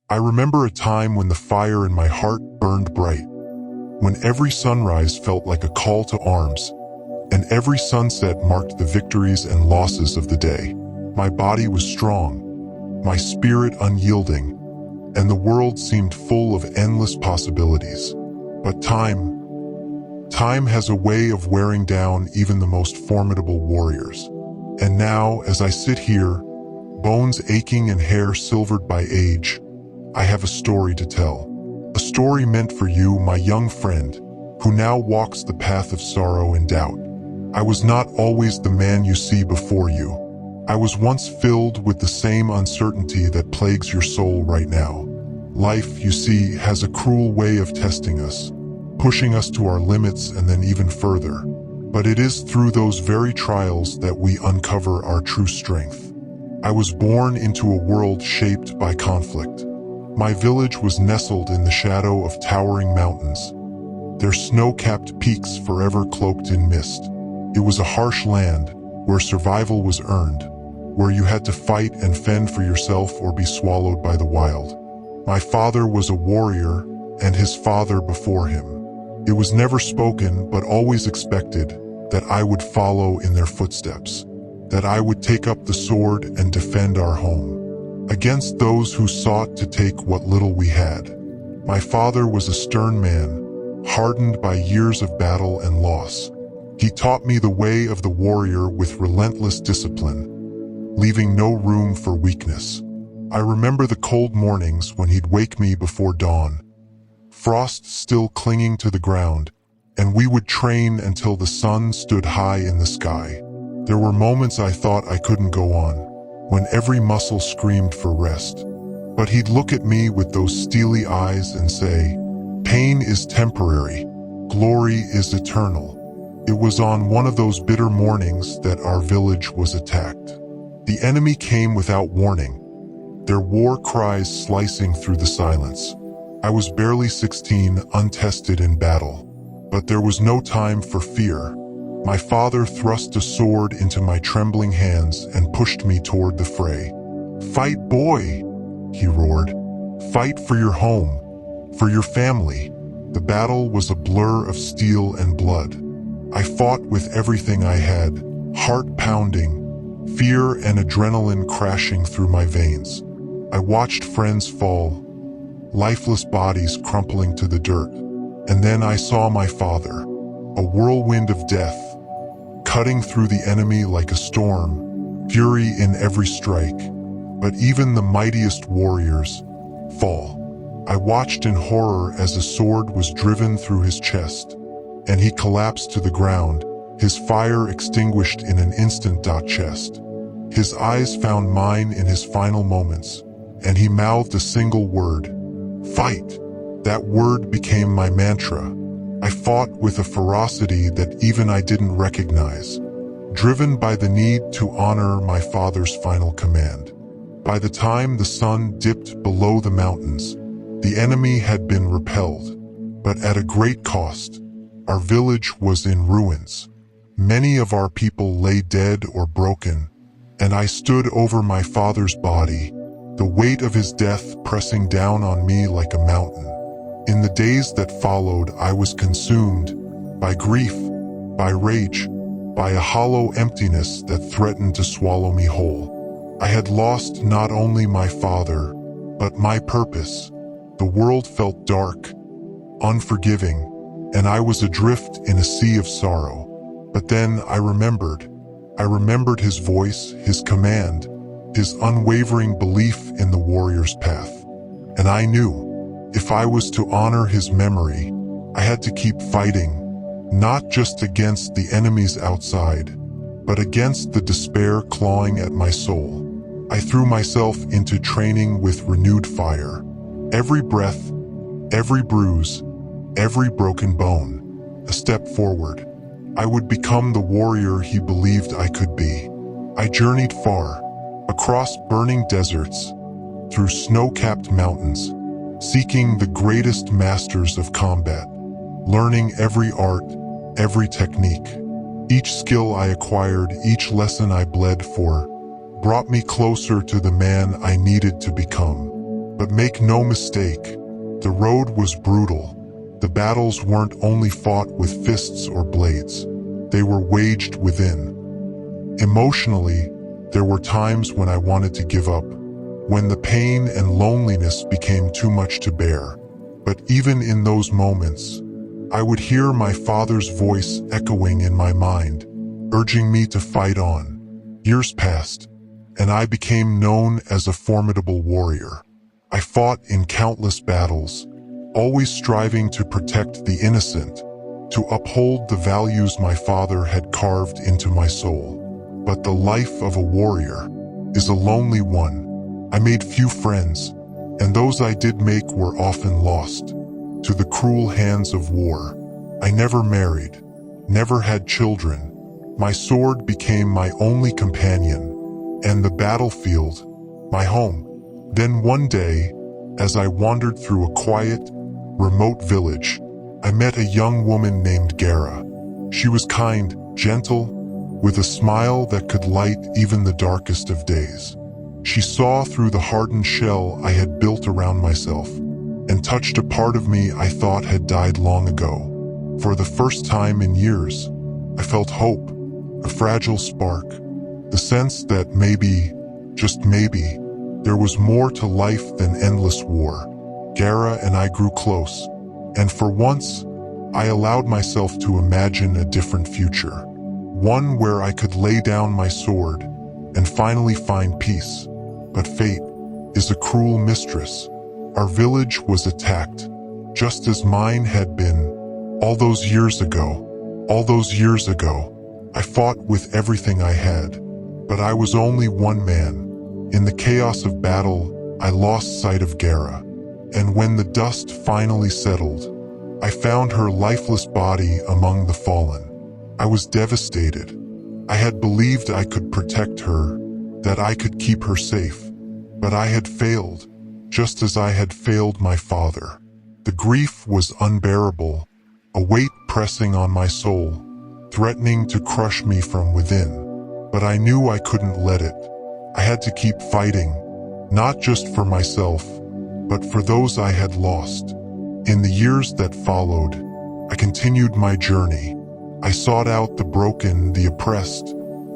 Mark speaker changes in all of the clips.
Speaker 1: I remember a time when the fire in my heart burned bright, when every sunrise felt like a call to arms, and every sunset marked the victories and losses of the day. My body was strong, my spirit unyielding, and the world seemed full of endless possibilities. But time has a way of wearing down even the most formidable warriors. And now, as I sit here, bones aching and hair silvered by age, I have a story to tell. A story meant for you, my young friend, who now walks the path of sorrow and doubt. I was not always the man you see before you. I was once filled with the same uncertainty that plagues your soul right now. Life, you see, has a cruel way of testing us, pushing us to our limits and then even further. But it is through those very trials that we uncover our true strength. I was born into a world shaped by conflict. My village was nestled in the shadow of towering mountains, their snow-capped peaks forever cloaked in mist. It was a harsh land where survival was earned, where you had to fight and fend for yourself or be swallowed by the wild. My father was a warrior, and his father before him. It was never spoken, but always expected, that I would follow in their footsteps, that I would take up the sword and defend our home, against those who sought to take what little we had. My father was a stern man, hardened by years of battle and loss. He taught me the way of the warrior with relentless discipline, leaving no room for weakness. I remember the cold mornings when he'd wake me before dawn, frost still clinging to the ground, and we would train until the sun stood high in the sky. There were moments I thought I couldn't go on, when every muscle screamed for rest. But he'd look at me with those steely eyes and say, "Pain is temporary, glory is eternal." It was on one of those bitter mornings that our village was attacked. The enemy came without warning, their war cries slicing through the silence. I was barely 16, untested in battle, but there was no time for fear. My father thrust a sword into my trembling hands and pushed me toward the fray. "Fight, boy," he roared. "Fight for your home, for your family." The battle was a blur of steel and blood. I fought with everything I had, heart pounding, fear and adrenaline crashing through my veins. I watched friends fall, lifeless bodies crumpling to the dirt. And then I saw my father, a whirlwind of death, cutting through the enemy like a storm, fury in every strike. But even the mightiest warriors fall. I watched in horror as a sword was driven through his chest, and he collapsed to the ground, his fire extinguished in an instant. Chest. His eyes found mine in his final moments, and he mouthed a single word: "Fight." That word became my mantra. I fought with a ferocity that even I didn't recognize, driven by the need to honor my father's final command. By the time the sun dipped below the mountains, the enemy had been repelled, but at a great cost. Our village was in ruins. Many of our people lay dead or broken, and I stood over my father's body, the weight of his death pressing down on me like a mountain. In the days that followed, I was consumed by grief, by rage, by a hollow emptiness that threatened to swallow me whole. I had lost not only my father, but my purpose. The world felt dark, unforgiving, and I was adrift in a sea of sorrow. But then I remembered his voice, his command, his unwavering belief in the warrior's path. And I knew, if I was to honor his memory, I had to keep fighting, not just against the enemies outside, but against the despair clawing at my soul. I threw myself into training with renewed fire. Every breath, every bruise, every broken bone, a step forward. I would become the warrior he believed I could be. I journeyed far, across burning deserts, through snow-capped mountains, seeking the greatest masters of combat, learning every art, every technique. Each skill I acquired, each lesson I bled for, brought me closer to the man I needed to become. But make no mistake, the road was brutal. The battles weren't only fought with fists or blades. They were waged within. Emotionally, there were times when I wanted to give up, when the pain and loneliness became too much to bear. But even in those moments, I would hear my father's voice echoing in my mind, urging me to fight on. Years passed, and I became known as a formidable warrior. I fought in countless battles, always striving to protect the innocent, to uphold the values my father had carved into my soul. But the life of a warrior is a lonely one. I made few friends, and those I did make were often lost to the cruel hands of war. I never married, never had children. My sword became my only companion, and the battlefield, my home. Then one day, as I wandered through a quiet, remote village, I met a young woman named Gara. She was kind, gentle, with a smile that could light even the darkest of days. She saw through the hardened shell I had built around myself, and touched a part of me I thought had died long ago. For the first time in years, I felt hope, a fragile spark, the sense that maybe, just maybe, there was more to life than endless war. Gara and I grew close, and for once, I allowed myself to imagine a different future. One where I could lay down my sword and finally find peace. But fate is a cruel mistress. Our village was attacked, just as mine had been. All those years ago, I fought with everything I had. But I was only one man. In the chaos of battle, I lost sight of Gara. And when the dust finally settled, I found her lifeless body among the fallen. I was devastated. I had believed I could protect her, that I could keep her safe. But I had failed, just as I had failed my father. The grief was unbearable, a weight pressing on my soul, threatening to crush me from within. But I knew I couldn't let it. I had to keep fighting, not just for myself, but for those I had lost. In the years that followed, I continued my journey. I sought out the broken, the oppressed,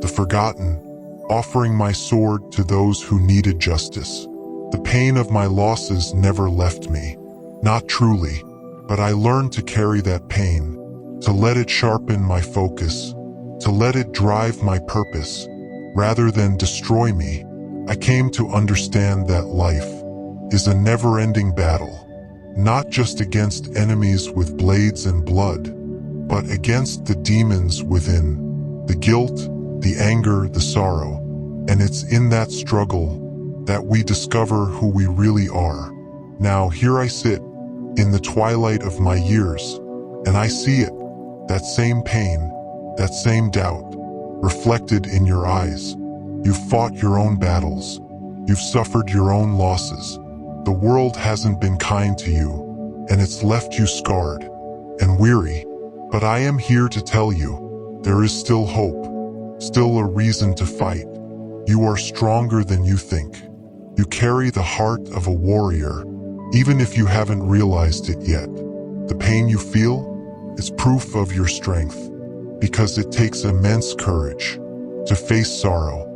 Speaker 1: the forgotten, offering my sword to those who needed justice. The pain of my losses never left me, not truly, but I learned to carry that pain, to let it sharpen my focus, to let it drive my purpose, rather than destroy me. I came to understand that life is a never-ending battle, not just against enemies with blades and blood, but against the demons within, the guilt, the anger, the sorrow. And it's in that struggle that we discover who we really are. Now here I sit, in the twilight of my years, and I see it, that same pain, that same doubt, reflected in your eyes. You've fought your own battles. You've suffered your own losses. The world hasn't been kind to you, and it's left you scarred and weary. But I am here to tell you, there is still hope, still a reason to fight. You are stronger than you think. You carry the heart of a warrior, even if you haven't realized it yet. The pain you feel is proof of your strength, because it takes immense courage to face sorrow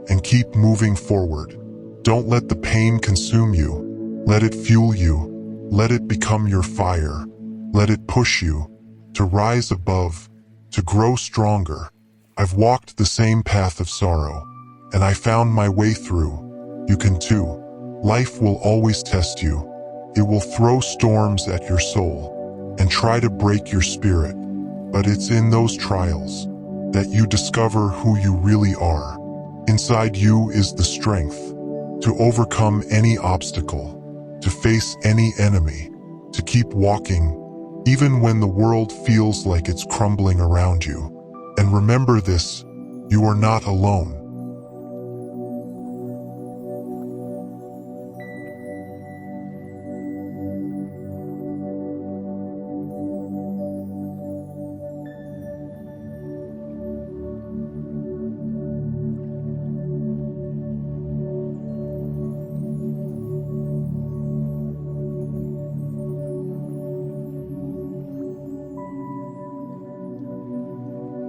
Speaker 1: and keep moving forward. Don't let the pain consume you. Let it fuel you. Let it become your fire. Let it push you to rise above, to grow stronger. I've walked the same path of sorrow, and I found my way through. You can too. Life will always test you. It will throw storms at your soul and try to break your spirit. But it's in those trials that you discover who you really are. Inside you is the strength to overcome any obstacle, to face any enemy, to keep walking, even when the world feels like it's crumbling around you. And remember this, you are not alone.